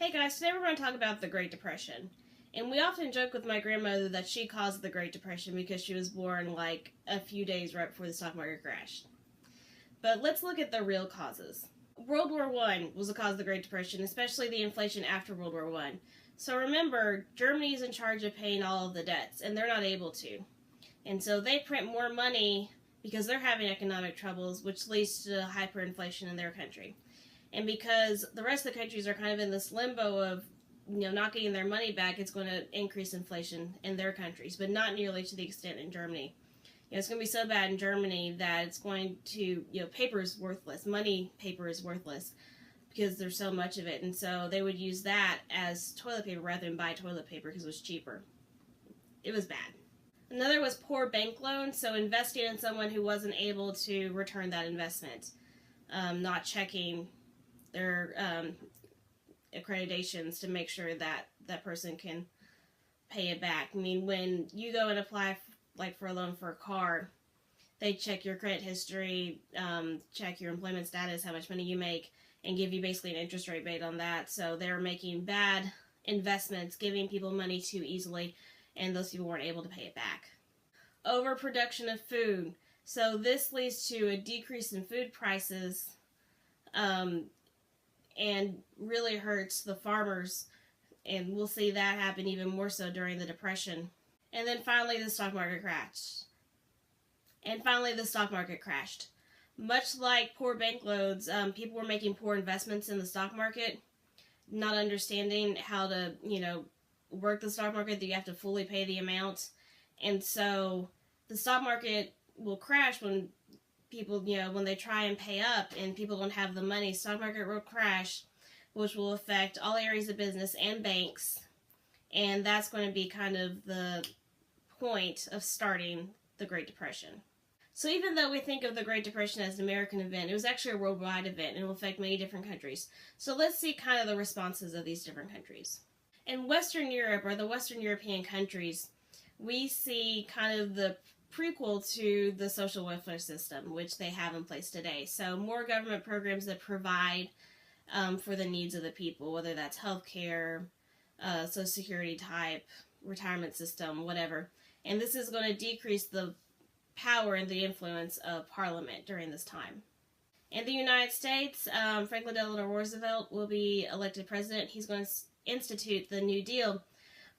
Hey guys, today we're going to talk about the Great Depression. And we often joke with my grandmother that she caused the Great Depression because she was born like a few days right before the stock market crashed. But let's look at the real causes. World War I was the cause of the Great Depression, especially the inflation after World War I. So remember, Germany is in charge of paying all of the debts, and they're not able to. And so they print more money because they're having economic troubles, which leads to hyperinflation in their country. And because the rest of the countries are kind of in this limbo of, not getting their money back, it's going to increase inflation in their countries, but not nearly to the extent in Germany. It's going to be so bad in Germany that it's going to, paper is worthless. Paper is worthless because there's so much of it. And so they would use that as toilet paper rather than buy toilet paper because it was cheaper. It was bad. Another was poor bank loans, so investing in someone who wasn't able to return that investment, not checking their accreditations to make sure that that person can pay it back. I mean, when you go and apply for a loan for a car, they check your credit history, check your employment status, how much money you make, and give you basically an interest rate rate on that. So they're making bad investments, giving people money too easily, and those people weren't able to pay it back. Overproduction of food. So this leads to a decrease in food prices, and really hurts the farmers, and we'll see that happen even more so during the Depression. And then finally the stock market crashed. Much like poor bank loans, people were making poor investments in the stock market, not understanding how to, work the stock market, that you have to fully pay the amount. And so the stock market will crash when people, when they try and pay up and people don't have the money. Stock market will crash, which will affect all areas of business and banks. And that's going to be kind of the point of starting the Great Depression. So even though we think of the Great Depression as an American event, it was actually a worldwide event and it will affect many different countries. So let's see kind of the responses of these different countries. In Western Europe, or the Western European countries, we see kind of the prequel to the social welfare system, which they have in place today. So more government programs that provide for the needs of the people, whether that's healthcare, Social Security type, retirement system, whatever. And this is going to decrease the power and the influence of Parliament during this time. In the United States, Franklin Delano Roosevelt will be elected president. He's going to institute the New Deal,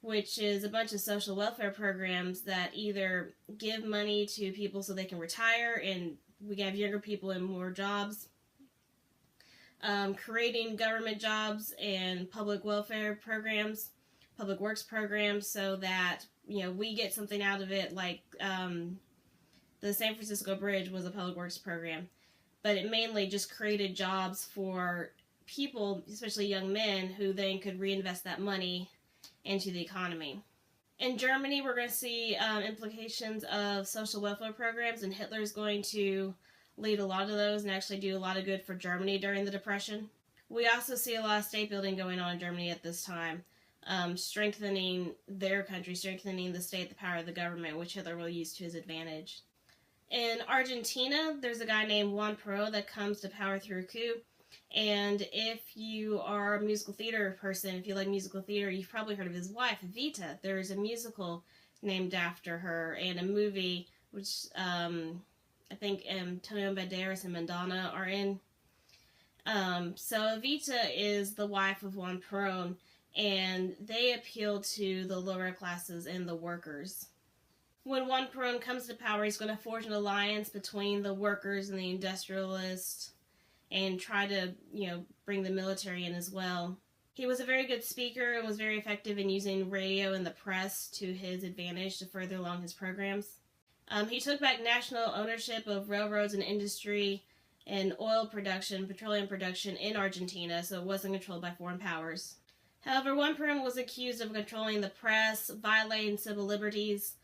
which is a bunch of social welfare programs that either give money to people so they can retire and we have younger people in more jobs, creating government jobs and public welfare programs, public works programs, so that we get something out of it, like the San Francisco Bridge was a public works program, but it mainly just created jobs for people, especially young men, who then could reinvest that money into the economy. In Germany, we're going to see implications of social welfare programs, and Hitler's going to lead a lot of those and actually do a lot of good for Germany during the Depression. We also see a lot of state building going on in Germany at this time, strengthening their country, strengthening the state, the power of the government, which Hitler will use to his advantage. In Argentina, there's a guy named Juan Peron that comes to power through a coup. And if you are a musical theater person, if you like musical theater, you've probably heard of his wife, Vita. There's a musical named after her and a movie which I think Antonio Banderas and Madonna are in. So Vita is the wife of Juan Peron, and they appeal to the lower classes and the workers. When Juan Peron comes to power, he's going to forge an alliance between the workers and the industrialists, and try to, bring the military in as well. He was a very good speaker and was very effective in using radio and the press to his advantage to further along his programs. He took back national ownership of railroads and industry and oil production, petroleum production in Argentina, so it wasn't controlled by foreign powers. However, Juan Peron was accused of controlling the press, violating civil liberties.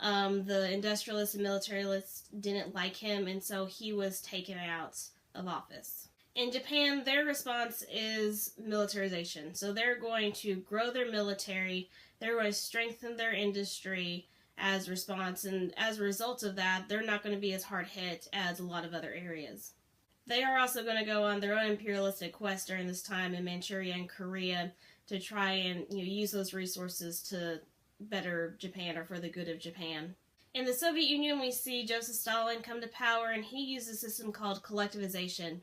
The industrialists and militarists didn't like him, and so he was taken out of office. In Japan, their response is militarization. So they're going to grow their military, they're going to strengthen their industry as response, and as a result of that, they're not going to be as hard hit as a lot of other areas. They are also going to go on their own imperialistic quest during this time in Manchuria and Korea to try and use those resources to better Japan or for the good of Japan. In the Soviet Union, we see Joseph Stalin come to power, and he used a system called collectivization,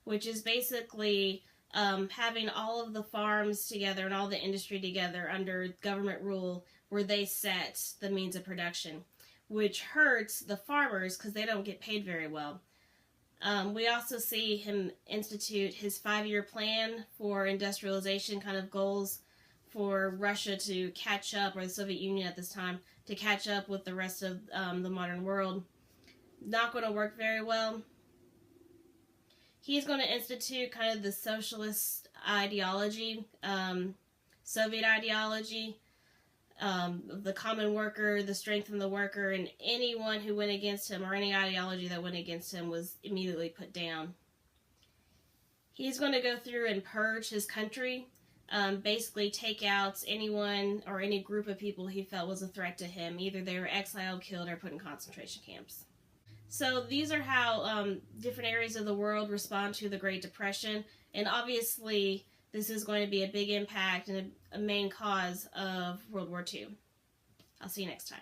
which is basically having all of the farms together and all the industry together under government rule where they set the means of production, which hurts the farmers because they don't get paid very well. We also see him institute his 5-year plan for industrialization, kind of goals for Russia to catch up, or the Soviet Union at this time, to catch up with the rest of the modern world. Not going to work very well. He's going to institute kind of the socialist ideology, Soviet ideology, the common worker, the strength in the worker, and anyone who went against him or any ideology that went against him was immediately put down. He's going to go through and purge his country, basically take out anyone or any group of people he felt was a threat to him. Either they were exiled, killed, or put in concentration camps. So these are how different areas of the world respond to the Great Depression, and obviously this is going to be a big impact and a main cause of World War II. I'll see you next time.